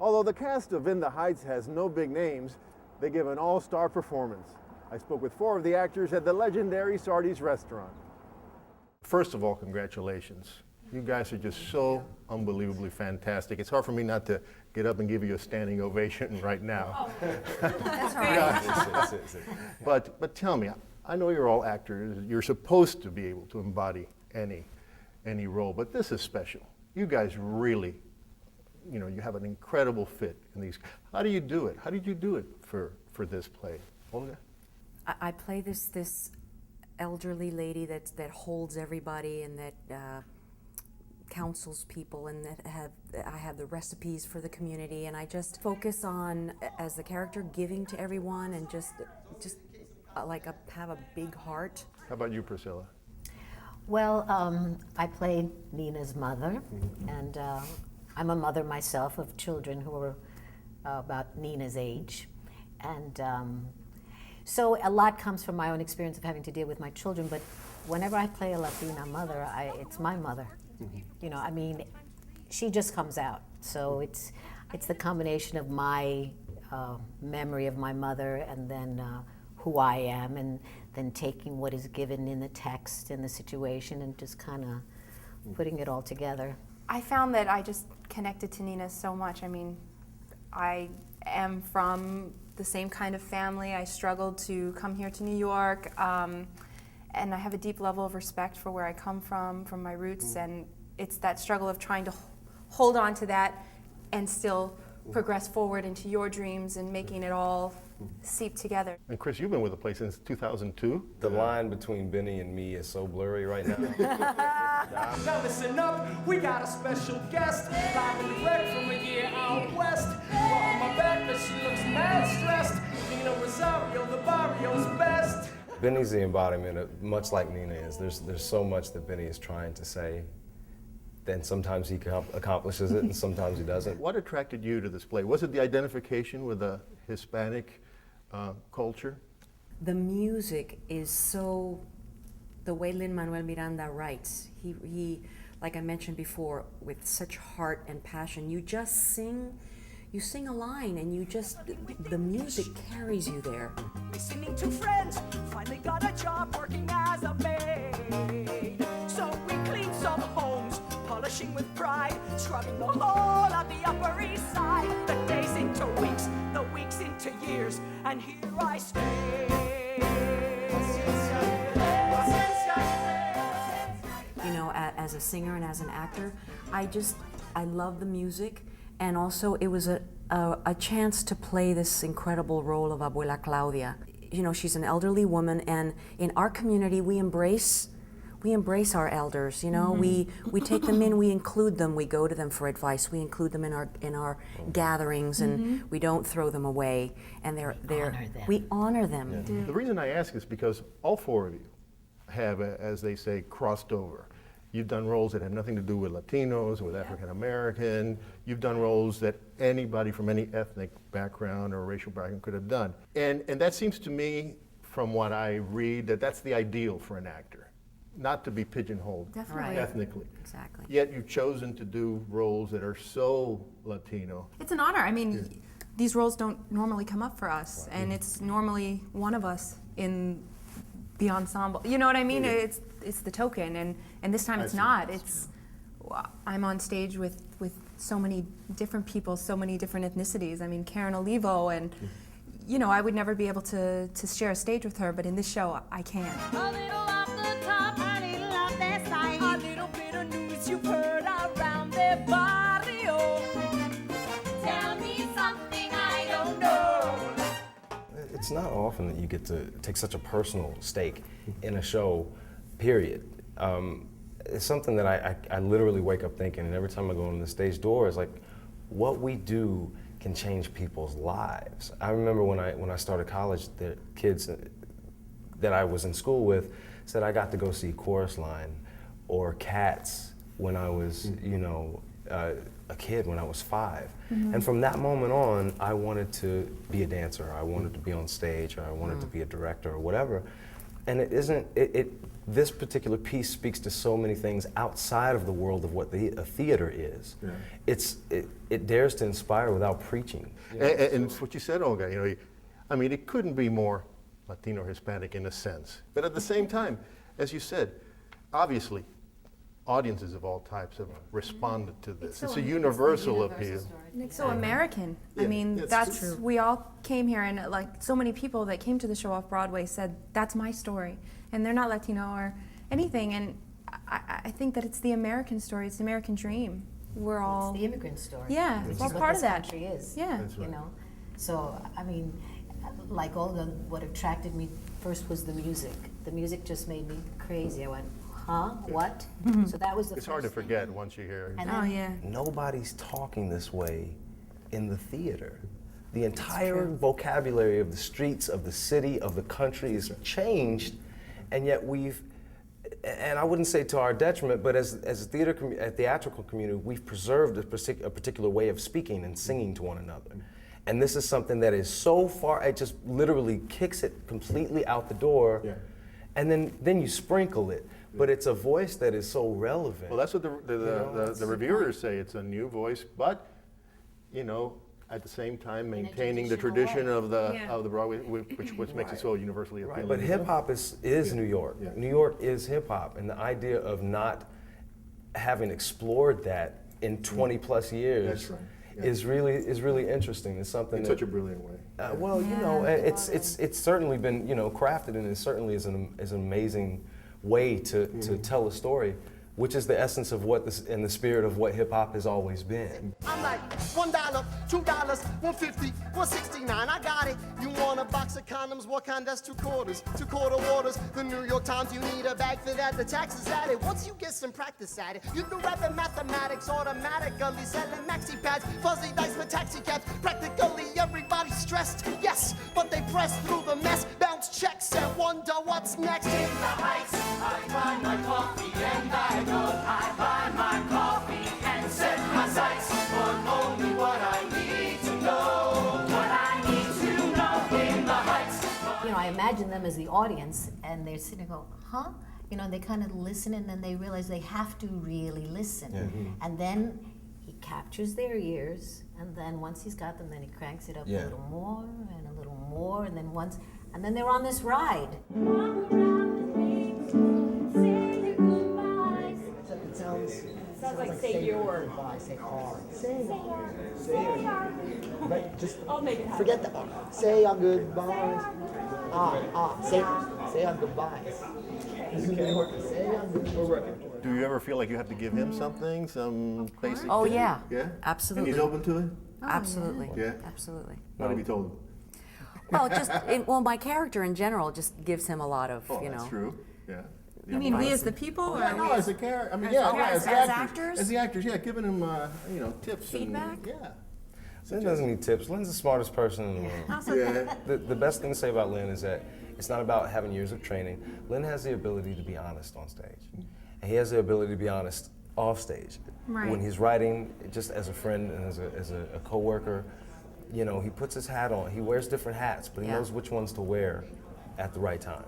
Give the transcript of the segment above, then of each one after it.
Although the cast of In the Heights has no big names, they give an all-star performance. I spoke with 4 of the actors at the legendary Sardi's restaurant. First of all, congratulations. You guys are just so unbelievably fantastic. It's hard for me not to get up and give you a standing ovation right now. Oh. That's all right. But tell me, I know you're all actors. You're supposed to be able to embody any role, but this is special. You guys really, you know, you have an incredible fit in these. How do you do it? How did you do it for this play? Olga? I play this elderly lady that holds everybody and that counsels people, and that I have the recipes for the community, and I just focus on, as the character, giving to everyone and just like have a big heart. How about you, Priscilla? Well, I played Nina's mother, and I'm a mother myself of children who are about Nina's age, and so a lot comes from my own experience of having to deal with my children, but whenever I play a Latina mother, it's my mother. You know, I mean, she just comes out. So it's the combination of my memory of my mother and then who I am, and then taking what is given in the text and the situation and just kind of putting it all together. I found that I just connected to Nina so much. I mean, I am from the same kind of family. I struggled to come here to New York, and I have a deep level of respect for where I come from my roots, and it's that struggle of trying to hold on to that and still progress forward into your dreams and making it all seep together. And Chris, you've been with the play since 2002. The line between Benny and me is so blurry right now. Now listen up, we got a special guest, live and direct from a year out west. On my back, but she looks mad stressed. Nina Rosario, the barrio's best. Benny's the embodiment of, much like Nina is. There's so much that Benny is trying to say. Then sometimes he accomplishes it, and sometimes he doesn't. What attracted you to this play? Was it the identification with the Hispanic culture? The music is so, the way Lin Manuel Miranda writes, he, like I mentioned before, with such heart and passion, you sing a line and you just, the music carries you there. Listening to friends, finally got a job working as a maid. So we cleaned some homes, polishing with pride, scrubbing the whole of the Upper East Side. The days into weeks, the weeks into years, and here I stay. You know, as a singer and as an actor, I love the music, and also it was a chance to play this incredible role of Abuela Claudia. You know, she's an elderly woman, and in our community we embrace our elders. You know, we take them in, we include them, we go to them for advice, we include them in our gatherings, and we don't throw them away. And we honor them. Yeah. The reason I ask is because all 4 of you have, as they say, crossed over. You've done roles that have nothing to do with Latinos, with African American. You've done roles that anybody from any ethnic background or racial background could have done. And that seems to me, from what I read, that's the ideal for an actor. Not to be pigeonholed ethnically. Exactly. Yet you've chosen to do roles that are so Latino. It's an honor. I mean, these roles don't normally come up for us, and it's normally one of us in the ensemble. You know what I mean? It's the token, and this time it's not. It's I'm on stage with so many different people, so many different ethnicities. I mean, Karen Olivo, and you know, I would never be able to share a stage with her, but in this show, I can. A little off the top, a little off the side. A little bit of news you've heard around the barrio. Tell me something I don't know. It's not often that you get to take such a personal stake in a show, period. It's something that I literally wake up thinking, and every time I go in the stage door, it's like, what we do can change people's lives. I remember when I started college, the kids that I was in school with said I got to go see Chorus Line or Cats when I was, you know, a kid when I was 5. And from that moment on, I wanted to be a dancer, I wanted to be on stage, or I wanted to be a director or whatever. And it isn't, this particular piece speaks to so many things outside of the world of what a theater is. Yeah. It dares to inspire without preaching. And it's what you said, Olga, you know, I mean, it couldn't be more Latino or Hispanic in a sense. But at the same time, as you said, obviously, audiences of all types have responded to this. It's a universal appeal. It's so American. I Yeah, mean, it's that's true. we all came here, and like so many people that came to the show off Broadway said, "That's my story," and they're not Latino or anything. And I think that it's the American story. It's the American dream. We're all It's the immigrant story. Yeah, which we're is what part this of that. country is. Yeah. That's right. You know, so I mean, like Olga, what attracted me first was the music. The music just made me crazy. I went, huh? What? So that was the It's first hard to thing. forget once you hear it. And Oh then, yeah. Nobody's talking this way in the theater. The entire vocabulary of the streets, of the city, of the country is changed, and yet and I wouldn't say to our detriment, but as a theatrical community, we've preserved a particular way of speaking and singing to one another. And this is something that is so far, it just literally kicks it completely out the door, Yeah. and then you sprinkle it. But it's a voice that is so relevant. Well, that's what the reviewers say. It's a new voice, but, you know, at the same time maintaining the tradition traditional of the Broadway, which makes it so universally appealing. Right, but hip hop is New York. Yeah. New York is hip hop, and the idea of not having explored that in 20 plus years That's right. Yeah. is really interesting. It's something In that, such a brilliant way. well, you know, it's certainly been, you know, crafted, and it certainly is an amazing way to tell a story, which is the essence of what this, in the spirit of what hip hop has always been. I'm like $1, $2, $1.50, $1.69. I got it. You want a box of condoms? What kind? That's 2 quarters, 2 quarter waters. The New York Times. You need a bag for that. The taxes added. Once you get some practice at it, you can rap in mathematics automatically. Selling maxi pads, fuzzy dice for taxi cabs. Practically everybody's stressed. Yes, but they press through the mess, bounce checks, and wonder what's next. In the heights, I buy my coffee and I go. I buy my coffee and set my sights on only what I need to know. What I need to know in the heights. you know, I imagine them as the audience, and they're sitting and go, huh? You know, and they kind of listen, and then they realize they have to really listen. And then he captures their ears, and then once he's got them, then he cranks it up a little more, and a little more, and then they're on this ride. Sounds like say your. Goodbye, say our. Say our. But just forget the R. Say our goodbyes. Say our goodbyes. Say our goodbyes. Do you ever feel like you have to give him something, some basic? Oh, yeah. Yeah? Absolutely. And he's open to it? Absolutely. Yeah. Absolutely. What have you told him? Well, my character in general just gives him a lot of, Oh, you know. that's true. Yeah. You mean we as the people, or Yeah, no, we as a character. I mean, as yeah, actors? as As actors. actors? As the actors, yeah, giving him, you know, tips. Feedback? And, yeah. Lin doesn't need tips. Lin's the smartest person in the world. Yeah. The best thing to say about Lin is that it's not about having years of training. Lin has the ability to be honest on stage. And he has the ability to be honest off stage. Right. When he's writing, just as a friend and as a co-worker, you know, he puts his hat on. He wears different hats, but he knows which ones to wear at the right time.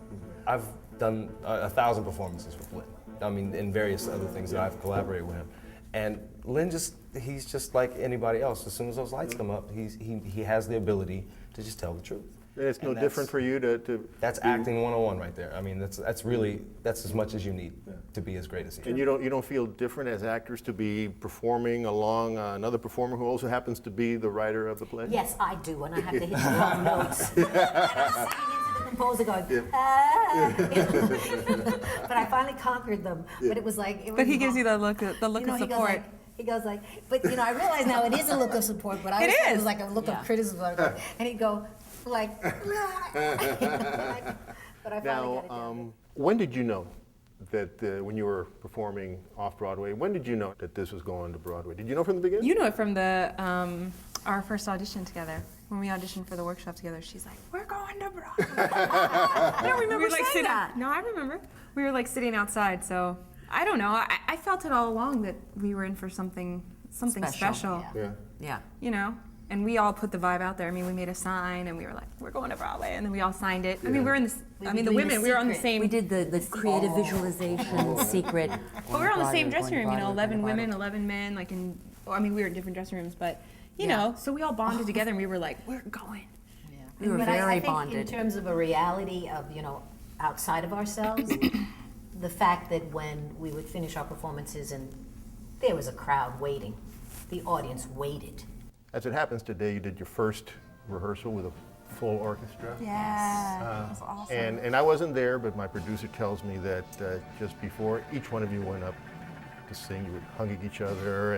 I've done 1,000 performances with Lin. I mean, in various other things that I've collaborated with him. And Lin he's just like anybody else. As soon as those lights come up, he has the ability to just tell the truth. And it's no And different for you to That's do- acting 101 right there. I mean, that's as much as you need to be as great as he is. And you don't feel different as actors to be performing along another performer who also happens to be the writer of the play? Yes, I do, and I have to hit the wrong notes. And I'm singing into the composer going, ah. But I finally conquered them. But it was like, it was But he gives you hard. the look You know, of he goes support. like, he goes like, but you know, I realize now it is a look of support, but I It was it is. was like a look of criticism. And he'd go like, but I finally Now, got it down. when did you know that when you were performing off Broadway, when did you know that this was going to Broadway? Did you know from the beginning? You know it from the our first audition together. When we auditioned for the workshop together, she's like, "We're going to Broadway." I don't remember we were saying that. No, I remember. We were like sitting outside, so I don't know. I felt it all along that we were in for something special. Yeah. Yeah. You know, And we all put the vibe out there. I mean, we made a sign and we were like, we're going to Broadway, and then we all signed it. I mean, we're in this. I mean, the women, we were on the same. We did the creative visualization secret. But we were on the same dressing room, you know, 11 women, 11 men, like in. I mean, we were in different dressing rooms, but you know, so we all bonded together, and we were like, we're going. We were But very I think bonded. in terms of a reality of, you know, outside of ourselves, the fact that when we would finish our performances and there was a crowd waiting, the audience waited. As it happens today, you did your first rehearsal with a full orchestra. Yeah, that was awesome. And I wasn't there, but my producer tells me that just before each one of you went up to sing, you were hugging each other,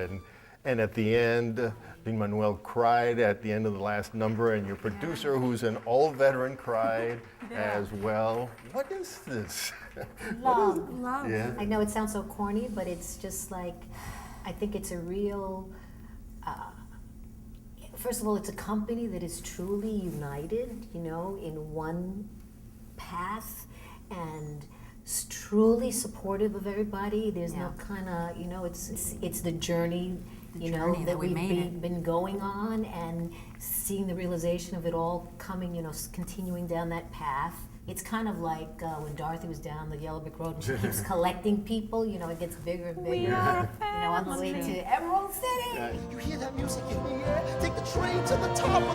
and at the end, Lin Manuel cried at the end of the last number, and your producer, who's an old veteran, cried as well. What is this? Love. Love. Yeah. I know it sounds so corny, but it's just like, I think it's a real, first of all, it's a company that is truly united, you know, in one path and truly supportive of everybody. There's no kind of, you know, it's the journey, you know, journey that that we we've made been going on, and seeing the realization of it all coming, you know, continuing down that path. It's kind of like when Dorothy was down the Yellow Brick Road and she keeps collecting people, you know, it gets bigger and bigger. We are You know, on the way to Emerald City. You hear that music in the air? Take the train to the top